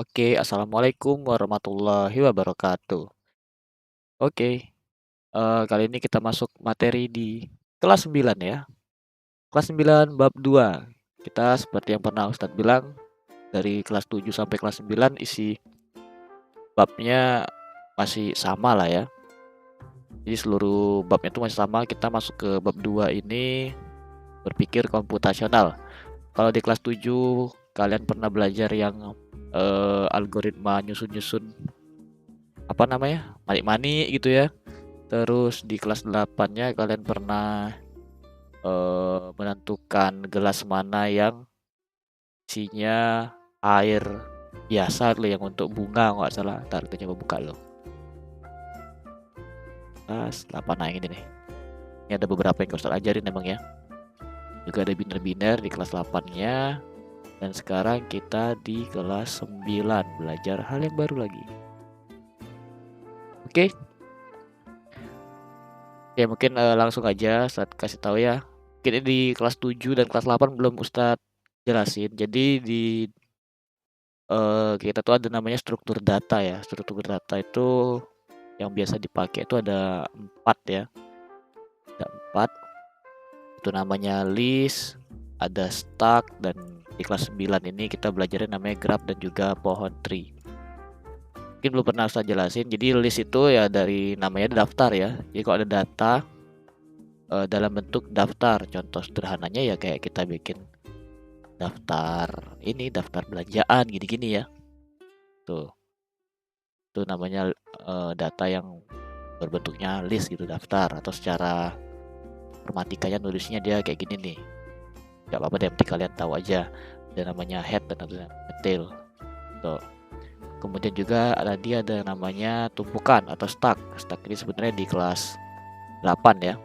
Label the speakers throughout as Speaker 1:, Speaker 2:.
Speaker 1: Oke, assalamualaikum warahmatullahi wabarakatuh. Oke, kali ini kita masuk materi di kelas 9 ya. Kelas 9 bab 2. Kita seperti yang pernah Ustadz bilang, dari kelas 7 sampai kelas 9 isi babnya masih sama lah ya. Jadi seluruh babnya itu masih sama, kita masuk ke bab 2 ini berpikir komputasional. Kalau di kelas 7 kalian pernah belajar yang algoritma nyusun-nyusun apa namanya? Manik-manik gitu ya. Terus di kelas 8-nya kalian pernah menentukan gelas mana yang isinya air biasa tuh yang untuk bunga nggak salah. Ntar kita coba buka loh. Kelas 8 nah ini nih. Ini ada beberapa yang Ustaz ajarin emang ya. Juga ada biner-biner di kelas 8-nya. Dan sekarang kita di kelas 9 belajar hal yang baru lagi. Oke. Ya mungkin langsung aja Ustaz kasih tahu ya. Mungkin di kelas 7 dan kelas 8 belum Ustadz jelasin. Jadi di kita tuh ada namanya struktur data ya. Struktur data itu yang biasa dipakai itu ada 4 ya. Ada 4. Itu namanya list, ada stack, dan di kelas 9 ini kita belajarnya namanya graph dan juga pohon tree. Mungkin belum pernah saya jelasin. Jadi list itu ya dari namanya daftar ya. Jadi kalau ada data dalam bentuk daftar. Contoh sederhananya ya kayak kita bikin daftar belanjaan gini-gini ya. Tuh. Itu namanya data yang berbentuknya list gitu, daftar. Atau secara informatikanya nulisnya dia kayak gini nih. Gak apa-apa deh, penting kalian tahu aja. Ada namanya head dan ada tail. Tuh. Kemudian juga ada namanya tumpukan atau stack. Stack ini sebenarnya di kelas 8 ya.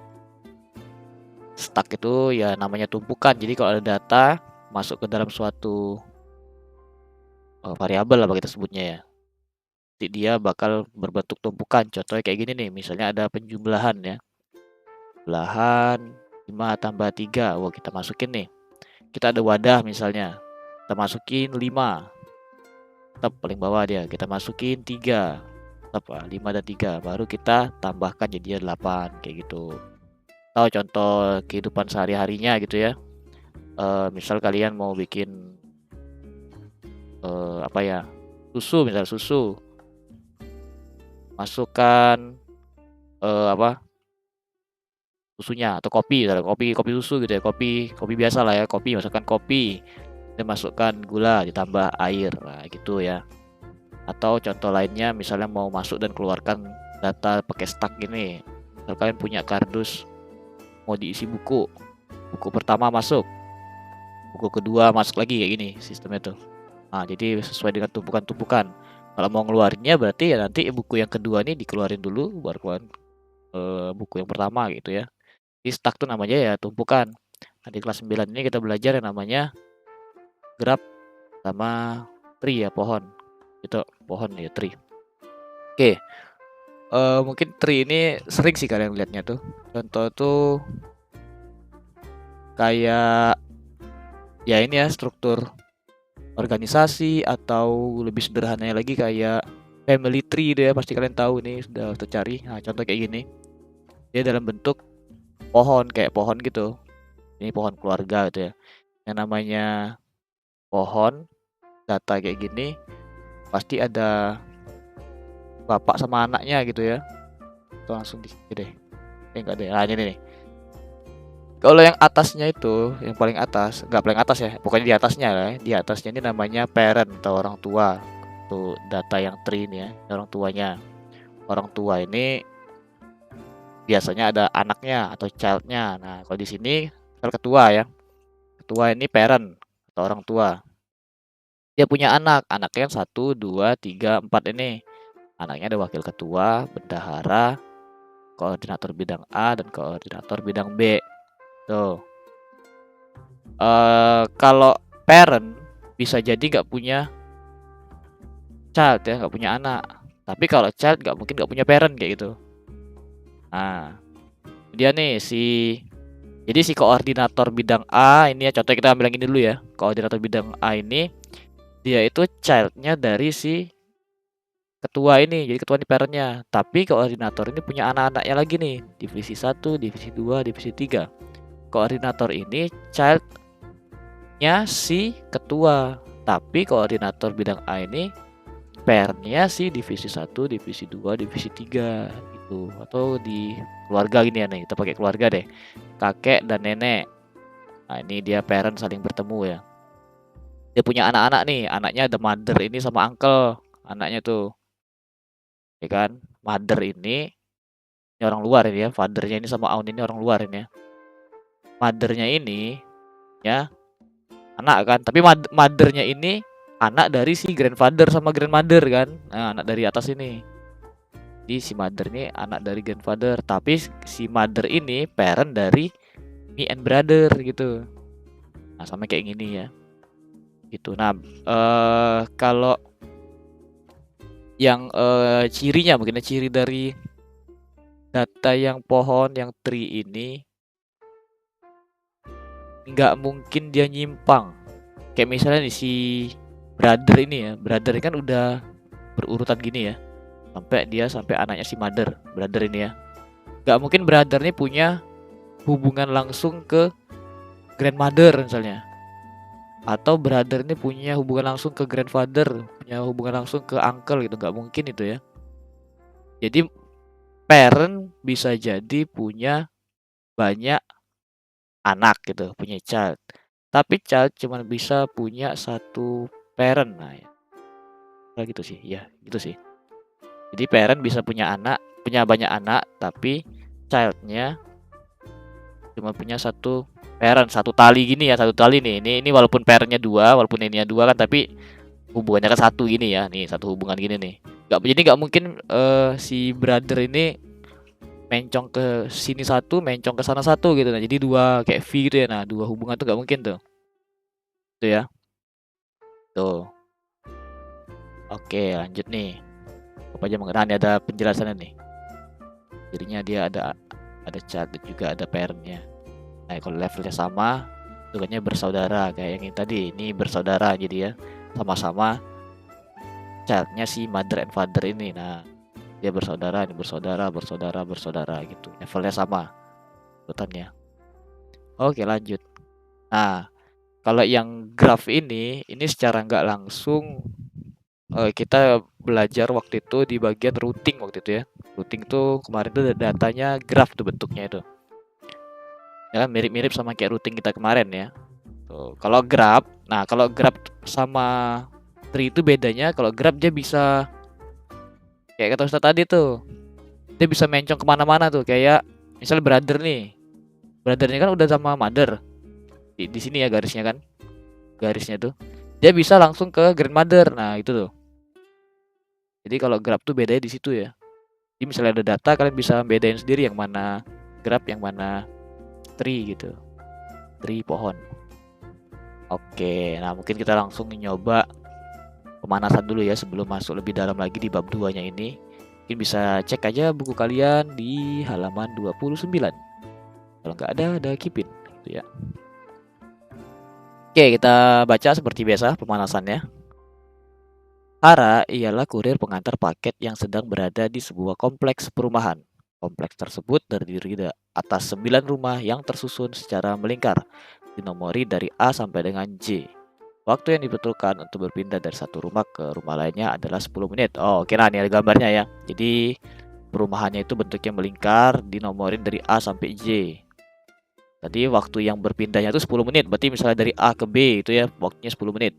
Speaker 1: Stack itu ya namanya tumpukan. Jadi kalau ada data masuk ke dalam suatu variabel apa kita sebutnya ya. Nanti dia bakal berbentuk tumpukan. Contohnya kayak gini nih, misalnya ada penjumlahan ya. Jumlahan 5 tambah 3. Wah, kita masukin nih. Kita ada wadah misalnya. Kita masukin 5. Tetap paling bawah dia. Kita masukin 3. Tetap 5 dan 3. Baru kita tambahkan jadi 8 kayak gitu. Tahu contoh kehidupan sehari-harinya gitu ya. Misal kalian mau bikin apa ya? Susu, misal susu. Masukkan apa? Susunya atau kopi susu gitu ya, kopi biasa lah ya, kopi masukkan kopi dan masukkan gula ditambah air, nah gitu ya. Atau contoh lainnya misalnya mau masuk dan keluarkan data pakai stack gini, kalau kalian punya kardus mau diisi buku pertama masuk, buku kedua masuk lagi kayak gini sistemnya tuh. Nah jadi sesuai dengan tumpukan-tumpukan. Kalau mau ngeluarinnya berarti ya nanti buku yang kedua nih dikeluarin dulu baru keluarin buku yang pertama gitu ya. Di stack tuh namanya ya tumpukan. Nah, di kelas 9 ini kita belajar yang namanya graph sama tree ya, pohon. Itu pohon ya, tree. Oke. Mungkin tree ini sering sih kalian lihatnya tuh. Contoh tuh kayak ya ini ya struktur organisasi atau lebih sederhananya lagi kayak family tree deh, pasti kalian tahu nih sudah tercari. Nah, contoh kayak gini. Dia dalam bentuk pohon kayak pohon gitu. Ini pohon keluarga gitu ya. Yang namanya pohon data kayak gini pasti ada bapak sama anaknya gitu ya. Itu langsung di deh. Enggak deh. Nah, ini nih. Kalau yang atasnya itu, yang paling atas, enggak paling atas ya, pokoknya di atasnya lah. Di atasnya ini namanya parent atau orang tua. Tuh data yang tree ini ya, orang tuanya. Orang tua ini biasanya ada anaknya atau childnya. Nah, kalau di sini ketua ya. Ketua ini parent atau orang tua. Dia punya anak, anaknya 1, 2, 3, 4 ini. Anaknya ada wakil ketua, bendahara, koordinator bidang A dan koordinator bidang B. Tuh. Kalau parent bisa jadi nggak punya child ya, nggak punya anak. Tapi kalau child nggak mungkin nggak punya parent kayak gitu. Nah, dia nih jadi si koordinator bidang A ini ya, contoh kita ambil yang ini dulu ya. Koordinator bidang A ini Dia itu child-nya dari si ketua ini, jadi ketua ini parent-nya. Tapi koordinator ini punya anak-anaknya lagi nih, divisi 1, divisi 2, divisi 3. Koordinator ini child-nya si ketua. Tapi koordinator bidang A ini parent-nya si divisi 1, divisi 2, divisi 3 gitu. Atau di keluarga gini ya nih, kita pakai keluarga deh. Kakek dan nenek. Nah, ini dia parent saling bertemu ya. Dia punya anak-anak nih, anaknya ada mother ini sama uncle, anaknya tuh. Ya kan? Mother ini orang luar ini ya, fathernya ini sama Aun ini orang luar ini ya. Mothernya ini ya anak kan, tapi mothernya ini anak dari si grandfather sama grandmother kan. Nah, anak dari atas ini. Jadi si mother ini anak dari grandfather, tapi si mother ini parent dari me and brother gitu. Nah, sama kayak gini ya. Gitu. Nah, kalau yang cirinya mungkin ciri dari data yang pohon yang tree ini nggak mungkin dia nyimpang. Kayak misalnya nih si brother ini ya, brother kan udah berurutan gini ya, sampai anaknya si mother, brother ini ya. Nggak mungkin brother ini punya hubungan langsung ke grandmother misalnya, atau brother ini punya hubungan langsung ke grandfather, punya hubungan langsung ke uncle gitu, nggak mungkin itu ya. Jadi parent bisa jadi punya banyak anak gitu, punya child. Tapi child cuma bisa punya satu parent. Nah, ya. Gitu sih. Ya, gitu sih. Jadi parent bisa punya banyak anak, tapi childnya cuma punya satu parent, satu tali gini ya, satu tali nih. Ini walaupun parentnya dua, walaupun ininya dua kan, tapi hubungannya kan satu gini ya. Nih satu hubungan gini nih. Jadi nggak mungkin si brother ini mencong ke sini satu, mencong ke sana satu gitu. Nah, jadi dua kayak V gitu ya. Nah, dua hubungan tuh nggak mungkin tuh. Tuh ya. Tuh. Oke, lanjut nih. Apa aja mengenai ada penjelasannya nih. Jadinya dia ada child dan juga ada parentnya. Nah, kalau levelnya sama, tugasnya bersaudara kayak yang ini tadi. Ini bersaudara jadi ya, sama-sama childnya si mother and father ini. Nah, dia bersaudara, ini bersaudara gitu. Levelnya sama urutannya. Oke, lanjut. Nah, kalau yang graph ini secara nggak langsung kita belajar waktu itu di bagian routing waktu itu ya. Routing tuh kemarin tuh datanya graph tuh bentuknya itu. Ya kan mirip-mirip sama kayak routing kita kemarin ya. Tuh, kalau graph, nah kalau graph sama tree itu bedanya kalau graph dia bisa kayak kata Ustaz tadi tuh, dia bisa mencong kemana-mana tuh kayak misal brother nih, brothernya kan udah sama mother di sini ya garisnya kan, garisnya tuh dia bisa langsung ke grandmother. Nah itu tuh. Jadi kalau graph tuh bedanya di situ ya. Jadi misalnya ada data kalian bisa bedain sendiri yang mana graph yang mana tree gitu. Tree pohon. Oke, nah mungkin kita langsung nyoba pemanasan dulu ya sebelum masuk lebih dalam lagi di bab 2-nya ini. Mungkin bisa cek aja buku kalian di halaman 29. Kalau nggak ada keep-in gitu ya. Oke, kita baca seperti biasa pemanasannya. Hara ialah kurir pengantar paket yang sedang berada di sebuah kompleks perumahan. Kompleks tersebut terdiri atas 9 rumah yang tersusun secara melingkar, dinomori dari A sampai dengan J. Waktu yang dibutuhkan untuk berpindah dari satu rumah ke rumah lainnya adalah 10 menit. Oh, oke, nah ini ada gambarnya ya. Jadi perumahannya itu bentuknya melingkar, dinomorin dari A sampai J. Tadi waktu yang berpindahnya itu 10 menit. Berarti misalnya dari A ke B itu ya, waktunya 10 menit.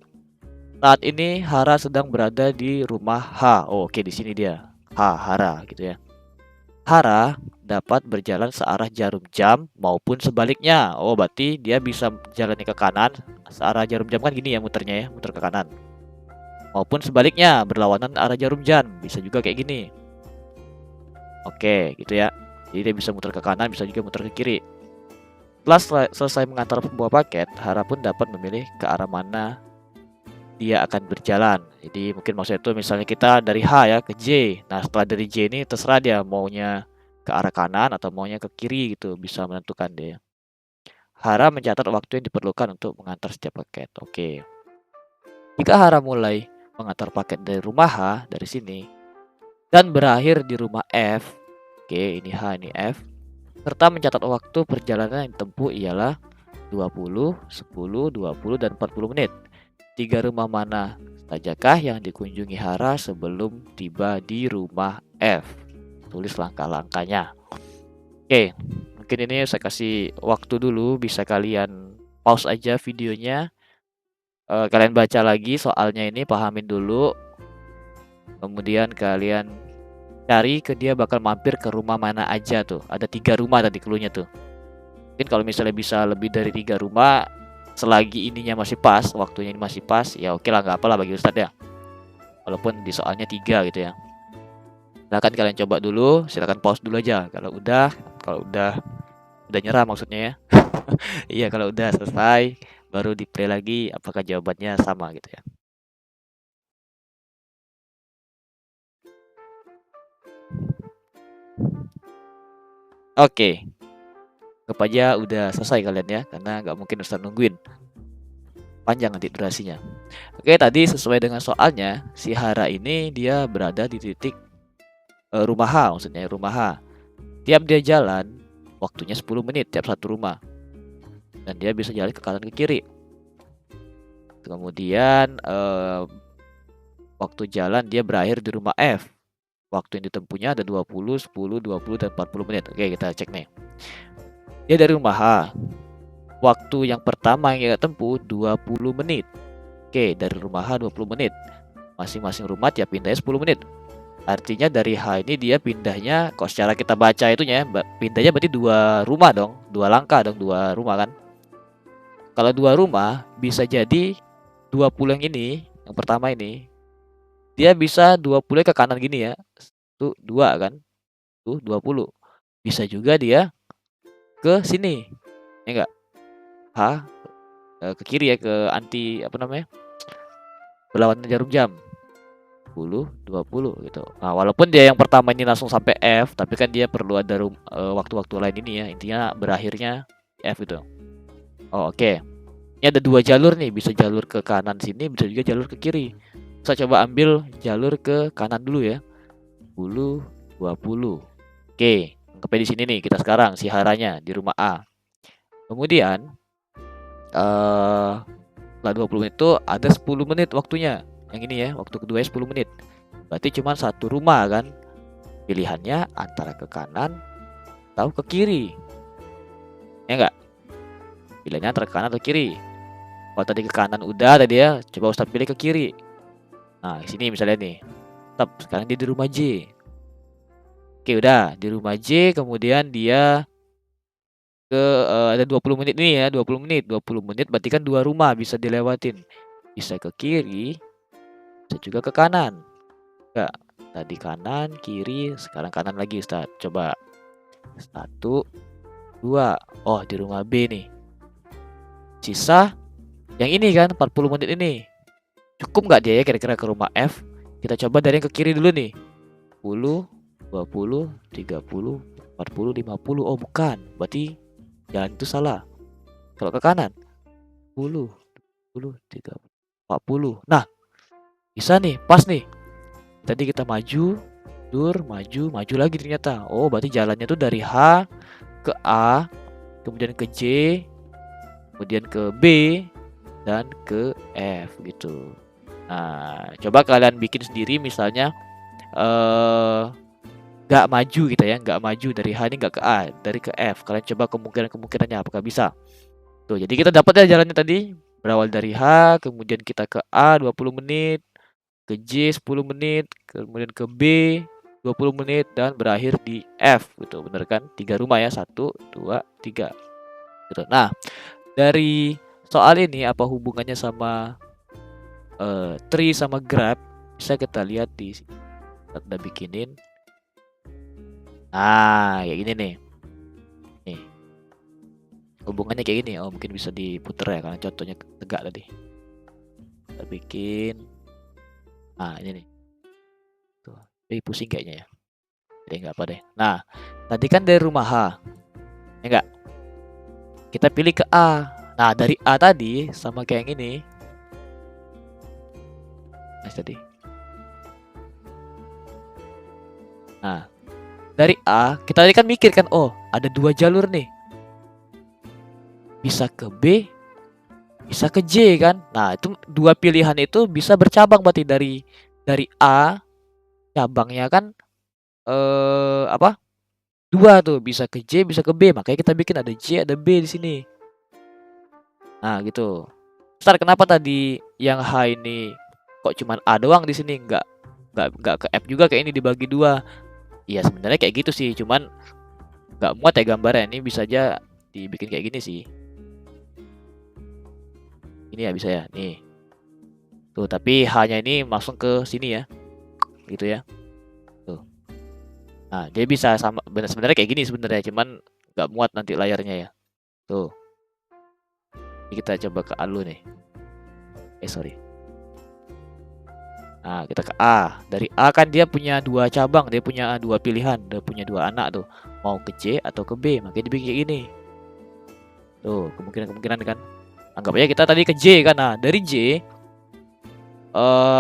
Speaker 1: Saat ini Hara sedang berada di rumah H. Oh, oke, di sini dia. Hara gitu ya. Hara dapat berjalan searah jarum jam maupun sebaliknya. Oh, berarti dia bisa jalan ke kanan. Searah jarum jam kan gini ya muternya ya, muter ke kanan. Maupun sebaliknya, berlawanan arah jarum jam. Bisa juga kayak gini. Oke, gitu ya. Jadi dia bisa muter ke kanan, bisa juga muter ke kiri. Setelah selesai mengantar pembawa paket, Hara pun dapat memilih ke arah mana dia akan berjalan. Jadi mungkin maksudnya itu misalnya kita dari H ya ke J. Nah, setelah dari J ini terserah dia maunya ke arah kanan atau maunya ke kiri gitu, bisa menentukan dia. Hara mencatat waktu yang diperlukan untuk mengantar setiap paket. Oke. Jika Hara mulai mengantar paket dari rumah H dari sini dan berakhir di rumah F, oke ini H ini F, serta mencatat waktu perjalanan yang ditempuh ialah 20, 10, 20, dan 40 menit. 3 rumah mana sajakah yang dikunjungi Hara sebelum tiba di rumah F? Tulis langkah-langkahnya. Oke, mungkin ini saya kasih waktu dulu, bisa kalian pause aja videonya. Kalian baca lagi soalnya ini, pahamin dulu. Kemudian kalian cari ke dia bakal mampir ke rumah mana aja tuh. Ada 3 rumah tadi cluenya tuh. Mungkin kalau misalnya bisa lebih dari 3 rumah, selagi ininya masih pas, waktunya ini masih pas, ya oke lah, nggak apalah bagi Ustadz ya. Walaupun di soalnya 3 gitu ya. Silakan kalian coba dulu, silakan pause dulu aja. Kalau udah nyerah maksudnya ya. Iya, kalau udah selesai baru di play lagi apakah jawabannya sama gitu ya. Oke. Anggap aja udah selesai kalian ya, karena nggak mungkin Ustaz nungguin. Panjang nanti durasinya. Oke, tadi sesuai dengan soalnya, si Hara ini dia berada di titik rumah H, maksudnya rumah H. Tiap dia jalan, waktunya 10 menit tiap satu rumah. Dan dia bisa jalan ke kanan ke kiri. Kemudian waktu jalan dia berakhir di rumah F. Waktu yang ditempuhnya ada 20, 10, 20, dan 40 menit. Oke, kita cek nih. Dia dari rumah H. Waktu yang pertama yang dia tempuh 20 menit. Oke, dari rumah H 20 menit. Masing-masing rumah tiap pindahnya 10 menit. Artinya dari H ini dia pindahnya, kalau secara kita baca itunya, pindahnya berarti 2 rumah dong. 2 langkah dong, 2 rumah kan. Kalau 2 rumah, bisa jadi 20 yang ini, yang pertama ini, dia bisa 20 ke kanan gini ya. Tuh 2 kan. Tuh 20. Bisa juga dia ke sini. Ya enggak? H ke kiri ya, ke anti apa namanya? Berlawanan jarum jam. 10, 20 gitu. Nah, walaupun dia yang pertama ini langsung sampai F, tapi kan dia perlu ada waktu-waktu lain ini ya. Intinya berakhirnya F gitu. Oh, oke. Ini ada 2 jalur nih, bisa jalur ke kanan sini, bisa juga jalur ke kiri. Saya coba ambil jalur ke kanan dulu ya. 10, 20. Oke, anggapnya di sini nih kita sekarang si Haranya di rumah A. Kemudian setelah 20 menit itu ada 10 menit waktunya. Yang ini ya, waktu kedua 10 menit. Berarti cuma satu rumah kan. Pilihannya antara ke kanan atau ke kiri. Ya enggak? Pilihannya antara ke kanan atau kiri. Kalau tadi ke kanan udah tadi ya, coba Ustaz pilih ke kiri. Nah, di sini misalnya nih. Tetap sekarang dia di rumah J. Oke, udah di rumah J, kemudian dia ke ada 20 menit nih ya, 20 menit. 20 menit berarti kan 2 rumah bisa dilewatin. Bisa ke kiri, bisa juga ke kanan. Enggak, tadi kanan, kiri, sekarang kanan lagi Ustaz. Coba 1, 2. Oh, di rumah B nih. Sisa yang ini kan 40 menit ini. Cukup nggak dia ya kira-kira ke rumah F? Kita coba dari yang ke kiri dulu nih. 10, 20, 30, 40, 50. Oh, bukan. Berarti jalan itu salah. Kalau ke kanan 10, 20, 30, 40. Nah, bisa nih, pas nih. Tadi kita maju, maju lagi ternyata. Oh, berarti jalannya tuh dari H ke A, kemudian ke J, kemudian ke B, dan ke F gitu. Nah, coba kalian bikin sendiri misalnya nggak maju gitu ya, nggak maju dari H ini nggak ke A, dari ke F. Kalian coba kemungkinannya apakah bisa. Tuh, jadi kita dapat ya jalannya tadi. Berawal dari H, kemudian kita ke A 20 menit, ke J 10 menit, kemudian ke B 20 menit, dan berakhir di F gitu. Bener kan? 3 rumah ya, 1, 2, 3 gitu. Nah, dari soal ini apa hubungannya sama tree sama grab? Bisa kita lihat di sini. Kita udah bikinin. Nah, kayak gini nih. Nih. Hubungannya kayak gini. Oh, mungkin bisa diputer ya karena contohnya tegak tadi. Kita bikin. Nah, ini nih. Tuh. Ini pusing kayaknya ya. Jadi nggak apa deh. Nah, tadi kan dari rumah H. Ya enggak? Kita pilih ke A. Nah, dari A tadi sama kayak yang ini. tadi. Nah, dari A kita tadi kan mikir kan, oh ada 2 jalur nih. Bisa ke B, bisa ke J kan. Nah, itu 2 pilihan itu bisa bercabang berarti dari A cabangnya kan apa? 2 tuh, bisa ke J, bisa ke B. Makanya kita bikin ada J, ada B di sini. Nah, gitu. Ntar kenapa tadi yang H ini kok cuman A doang di sini, nggak ke F juga kayak ini dibagi 2? Iya sebenarnya kayak gitu sih, cuman nggak muat ya gambarnya. Ini bisa aja dibikin kayak gini sih. Ini ya bisa ya, nih. Tuh, tapi H-nya ini langsung ke sini ya. Gitu ya. Tuh. Nah, dia bisa sama sebenarnya kayak gini sebenarnya, cuman nggak muat nanti layarnya ya. Tuh. Ini kita coba ke A dulu nih. Sorry. Nah, kita ke A. Dari A kan dia punya 2 cabang, dia punya 2 pilihan, dia punya 2 anak tuh. Mau ke J atau ke B, makanya dibikin kayak gini. Tuh, kemungkinan-kemungkinan kan. Anggap aja kita tadi ke J kan. Nah, dari J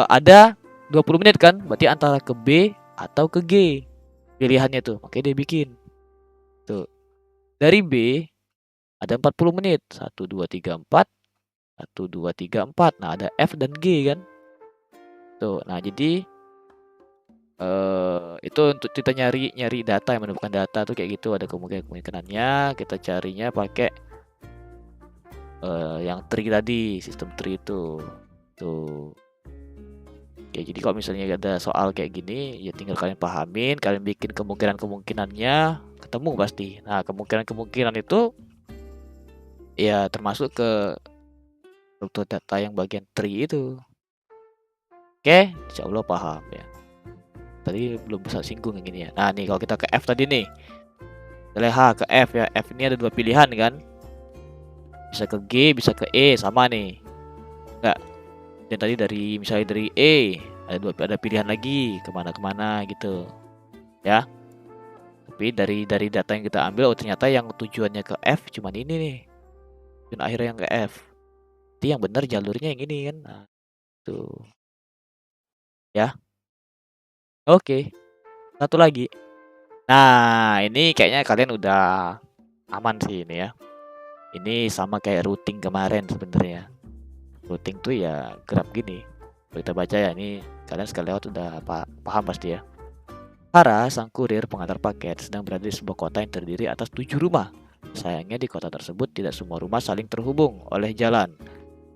Speaker 1: ada 20 menit kan, berarti antara ke B atau ke G pilihannya tuh, makanya dia bikin. Tuh. Dari B ada 40 menit. 1 2 3 4. 1 2 3 4. Nah, ada F dan G kan. Tuh. Nah, jadi itu untuk kita nyari data yang menemukan data tuh kayak gitu, ada kemungkinannya kita carinya pakai yang tree tadi, sistem tree itu. Tuh. Ya, jadi kalau misalnya ada soal kayak gini, ya tinggal kalian pahamin, kalian bikin kemungkinan-kemungkinannya, ketemu pasti. Nah, kemungkinan-kemungkinan itu ya termasuk ke struktur data yang bagian tree itu. Oke, insya Allah paham ya. Tadi belum bisa singgung yang gini ya. Nah, nih kalau kita ke F tadi nih. Dari H ke F ya. F ini ada 2 pilihan kan. Bisa ke G, bisa ke E, sama nih. Enggak. Dan tadi misalnya dari E ada pilihan lagi kemana-kemana gitu ya. Tapi dari data yang kita ambil, oh ternyata yang tujuannya ke F cuman ini nih, tujuan akhirnya yang ke F. Jadi yang benar jalurnya yang ini kan. Nah, tuh ya. Oke, satu lagi. Nah, ini kayaknya kalian udah aman sih ini ya. Ini sama kayak routing kemarin sebenarnya. Routing tuh ya graf gini. Kalau kita baca ya, ini kalian sekali lewat udah paham pasti ya. Hara, sang kurir pengantar paket, sedang berada di sebuah kota yang terdiri atas 7 rumah. Sayangnya di kota tersebut tidak semua rumah saling terhubung oleh jalan.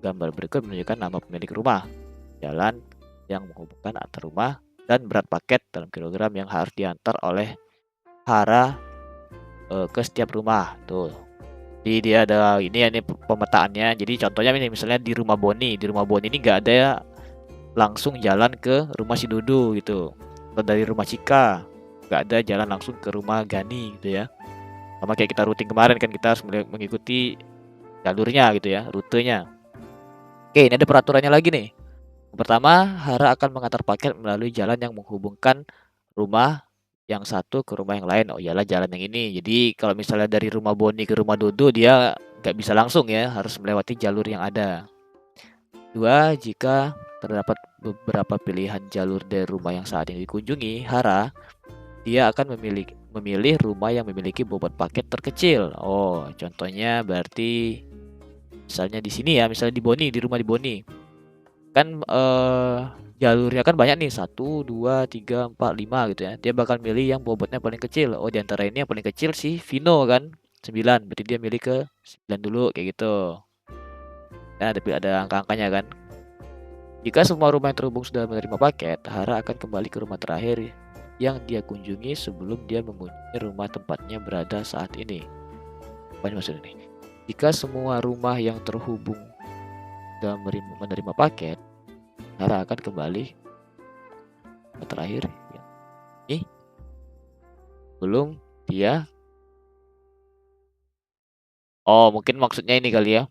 Speaker 1: Gambar berikut menunjukkan nama pemilik rumah, jalan yang menghubungkan antar rumah, dan berat paket dalam kilogram yang harus diantar oleh Hara ke setiap rumah. Tuh. Jadi dia ada ini ya, ini pemetaannya. Jadi contohnya ini misalnya di rumah Boni ini nggak ada langsung jalan ke rumah si Dudu gitu. Atau dari rumah Cika nggak ada jalan langsung ke rumah Gani gitu ya. Sama kayak kita routing kemarin kan, kita harus mengikuti jalurnya gitu ya, rutenya. Oke, ini ada peraturannya lagi nih. Yang pertama, Hara akan mengantar paket melalui jalan yang menghubungkan rumah yang satu ke rumah yang lain. Oh iyalah, jalan yang ini. Jadi kalau misalnya dari rumah Boni ke rumah Dudu, dia nggak bisa langsung ya, harus melewati jalur yang ada. 2. Jika terdapat beberapa pilihan jalur dari rumah yang saat ini dikunjungi Hara, dia akan memilih rumah yang memiliki bobot paket terkecil. Oh, contohnya berarti misalnya di sini ya, misalnya di rumah di Boni. Kan jalurnya kan banyak nih, 1 2 3 4 5 gitu ya. Dia bakal milih yang bobotnya paling kecil. Oh, di antara ini yang paling kecil si Vino kan, 9. Berarti dia milih ke 9 dulu kayak gitu. Kan ada angka-angkanya kan. Jika semua rumah yang terhubung sudah menerima paket, Hara akan kembali ke rumah terakhir yang dia kunjungi sebelum dia mengunjungi rumah tempatnya berada saat ini. Apa ini maksudnya nih? Jika semua rumah yang terhubung sudah menerima paket, Hara akan kembali ke terakhir yang ini belum dia. Oh, mungkin maksudnya ini kali ya.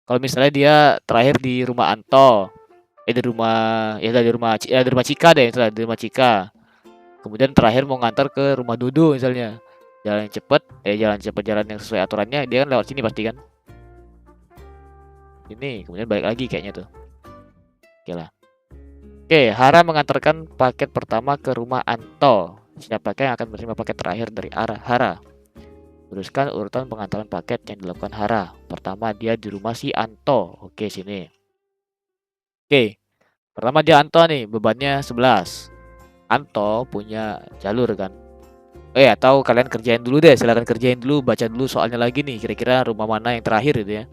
Speaker 1: Kalau misalnya dia terakhir di rumah Anto, dari rumah Cika deh, dari rumah Cika. Kemudian terakhir mau ngantar ke rumah Dudu misalnya. Jalan jalan yang sesuai aturannya, dia kan lewat sini pasti kan. Ini kemudian balik lagi kayaknya tuh. Oke lah. Oke, Hara mengantarkan paket pertama ke rumah Anto. Siapakah yang akan menerima paket terakhir dari Hara? Teruskan urutan pengantaran paket yang dilakukan Hara. Pertama dia di rumah si Anto. Oke, sini. Oke, pertama dia Anto nih, bebannya 11. Anto punya jalur kan. Atau kalian kerjain dulu deh, silakan kerjain dulu, baca dulu soalnya lagi nih, kira-kira rumah mana yang terakhir gitu ya.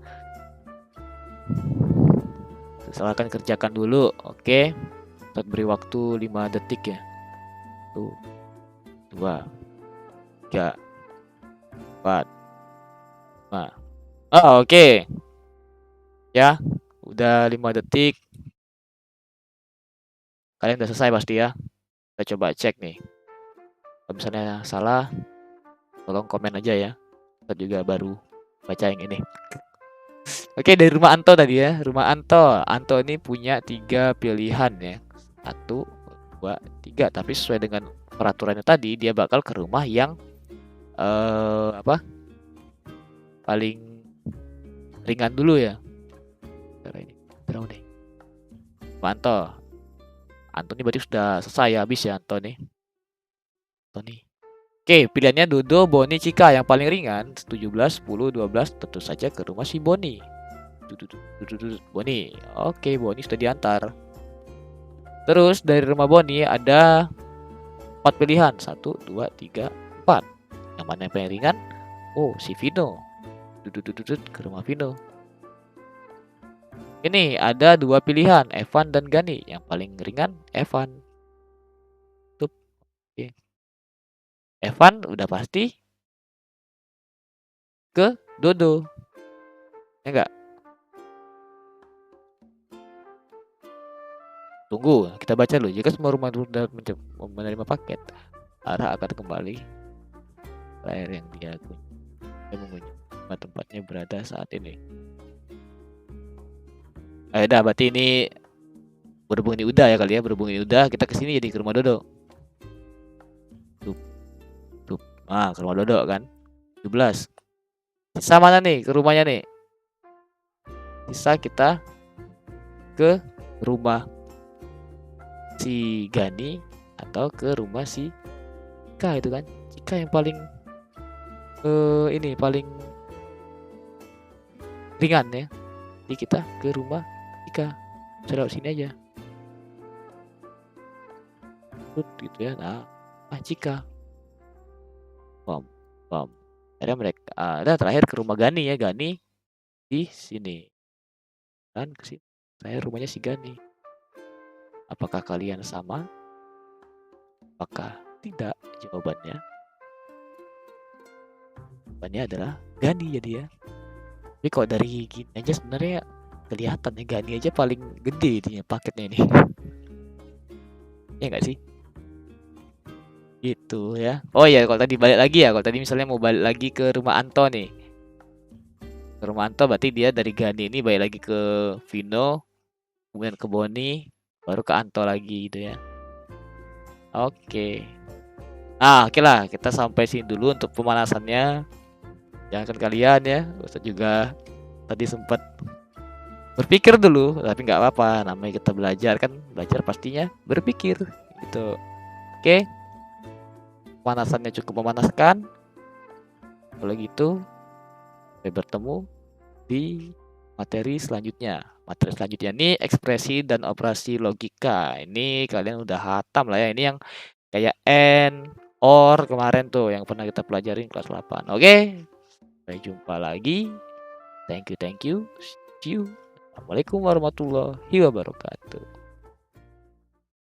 Speaker 1: Silakan kerjakan dulu, oke. Kita beri waktu 5 detik ya. 1, 2, 3, 4, 5. Oh, oke. Ya, udah 5 detik. Kalian udah selesai pasti ya. Kita coba cek nih. Kalau misalnya salah, tolong komen aja ya. Kita juga baru baca yang ini. Oke, dari rumah Anto tadi ya. Rumah Anto. Anto ini punya 3 pilihan ya. 1, 2, 3. Tapi sesuai dengan peraturannya tadi, dia bakal ke rumah yang apa? Paling ringan dulu ya. Ini berapa nih? Rumah Anto. Anto ini berarti sudah selesai ya, habis ya Anto nih. Anto nih. Oke, pilihannya Dodo, Boni, Cika. Yang paling ringan 17, 10, 12 tentu saja ke rumah si Boni. Boni. Oke, Boni sudah diantar. Terus dari rumah Boni ada 4 pilihan. 1, 2, 3, 4. Yang mana yang paling ringan? Oh, si Vino. Ke rumah Vino. Ini ada 2 pilihan, Evan dan Gani. Yang paling ringan Evan. Tuh. Oke. Evan udah pasti ke Dodo. Ya enggak? Tunggu, kita baca dulu. Jika semua rumah sudah menerima paket, Ara akan kembali layar yang dia mengunjungi tempatnya berada saat ini. Dah, berarti ini berhubung ini udah ya kali ya, berhubung ini udah, kita kesini jadi ke rumah Dodo. Tuh. Nah, ke rumah Dodo kan. 17. Sisa mana nih ke rumahnya nih? Sisa kita ke rumah si Gani atau ke rumah si Cika itu kan. Cika yang paling ini paling ringan ya. Jadi kita ke rumah Cika. Saya lewat sini aja. Gitu ya. Nah, Cika. Bom. Ada mereka. Ada terakhir ke rumah Gani ya. Gani di sini. Dan ke sini. Terakhir rumahnya si Gani. Apakah kalian sama? Apakah tidak? Jawabannya adalah Gani jadi ya. Tapi kalau dari gini aja sebenarnya kelihatan ya Gani aja paling gede ini paketnya ini. Ya nggak sih? Gitu ya. Oh ya, kalau tadi balik lagi ya. Kalau tadi misalnya mau balik lagi ke rumah Anto nih. Ke rumah Anto berarti dia dari Gani ini balik lagi ke Vino, kemudian ke Boni, baru ke Anto lagi gitu ya. Oke. Nah, oke lah, kita sampai sini dulu untuk pemanasannya. Jangan kalian ya, Ustaz juga tadi sempat berpikir dulu, tapi nggak apa-apa. Namanya kita belajar kan, belajar pastinya berpikir gitu. Oke, pemanasannya cukup memanaskan. Kalau gitu, sampai bertemu di materi selanjutnya. Materi selanjutnya ini ekspresi dan operasi logika. Ini kalian udah hatam lah ya. Ini yang kayak and, or kemarin tuh yang pernah kita pelajarin kelas 8. Oke. Sampai jumpa lagi. Thank you. See you. Assalamualaikum warahmatullahi wabarakatuh.